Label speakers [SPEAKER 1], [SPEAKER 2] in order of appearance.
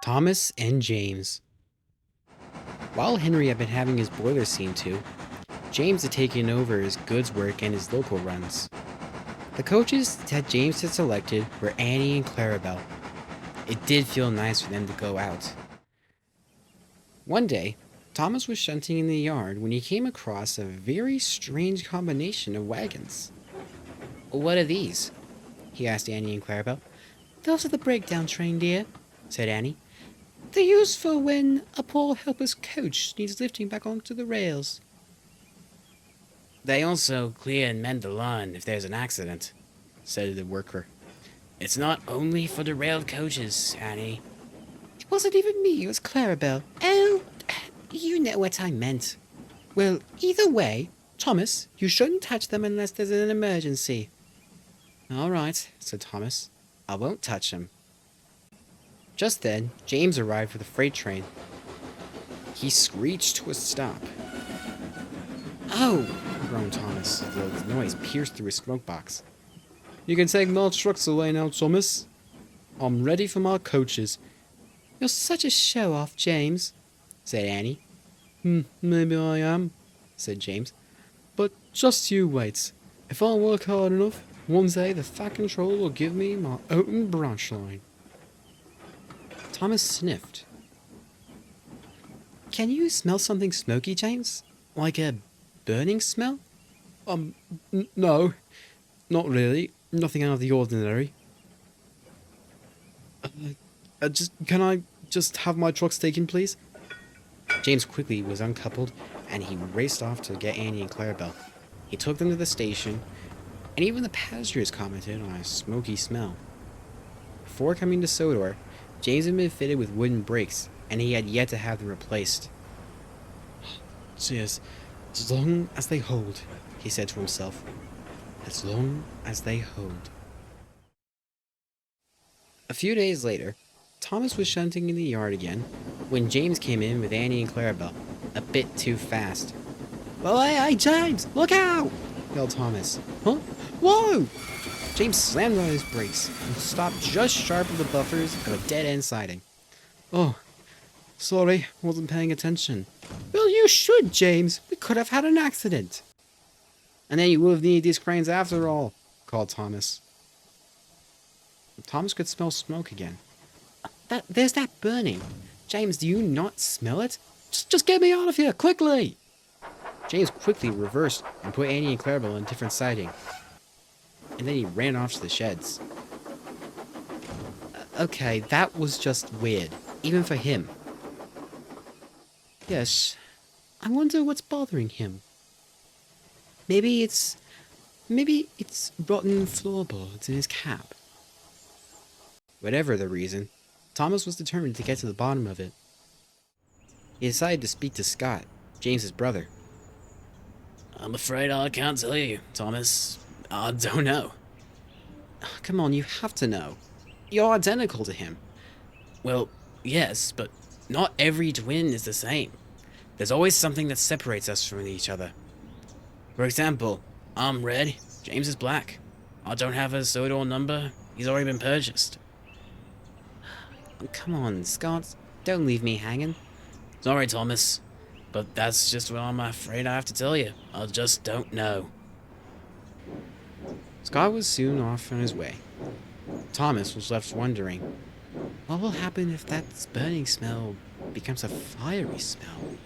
[SPEAKER 1] Thomas and James. While Henry had been having his boiler seen to, James had taken over his goods work and his local runs. The coaches that James had selected were Annie and Clarabelle. It did feel nice for them to go out. One day, Thomas was shunting in the yard when he came across a very strange combination of wagons. "What are these?" he asked Annie and Clarabelle. "Those are the breakdown train, dear," said Annie. "They're used for when a poor helpless coach needs lifting back onto the rails." "They also clear and mend the line if there's an accident," said the worker. "It's not only for derailed coaches, Annie." "It wasn't even me, it was Clarabelle." "Oh, you know what I meant." "Well, either way, Thomas, you shouldn't touch them unless there's an emergency." "All right," said Thomas. "I won't touch them." Just then, James arrived for the freight train. He screeched to a stop. "Oh!" groaned Thomas as the noise pierced through his smoke box. "You can take more trucks away now, Thomas. I'm ready for my coaches." "You're such a show-off, James," said Annie. Maybe I am," said James. "But just you wait. If I work hard enough, one day the Fat Control will give me my own branch line." Thomas sniffed. "Can you smell something smoky, James? Like a burning smell?" No, not really. Nothing out of the ordinary. Can I just have my trucks taken, please?" James quickly was uncoupled, and he raced off to get Annie and Clarabelle. He took them to the station, and even the passengers commented on a smoky smell. Before coming to Sodor, James had been fitted with wooden brakes, and he had yet to have them replaced. "Cheers, as long as they hold," he said to himself. "As long as they hold." A few days later, Thomas was shunting in the yard again when James came in with Annie and Clarabelle, a bit too fast. "Oh, hey, James, look out!" yelled Thomas. "Huh? Whoa!" James slammed on his brakes and stopped just sharp of the buffers of a dead-end siding. "Oh, sorry, wasn't paying attention." "Well, you should, James. We could have had an accident." "And then you would have needed these cranes after all," called Thomas. Thomas could smell smoke again. There's that burning. James, do you not smell it? Just get me out of here, quickly!" James quickly reversed and put Annie and Clarabelle on a different siding. And then he ran off to the sheds. Okay, that was just weird, even for him. Yes, I wonder what's bothering him. Maybe it's rotten floorboards in his cap. Whatever the reason, Thomas was determined to get to the bottom of it. He decided to speak to Scott, James's brother. "I'm afraid I can't tell you, Thomas. I don't know." "Come on, you have to know. You're identical to him." "Well, yes, but not every twin is the same. There's always something that separates us from each other. For example, I'm red, James is black. I don't have a Sodor number, he's already been purchased." "Come on, Scott, don't leave me hanging." "Sorry, Thomas, but that's just what I'm afraid I have to tell you. I just don't know." Scott was soon off on his way. Thomas was left wondering, what will happen if that burning smell becomes a fiery smell?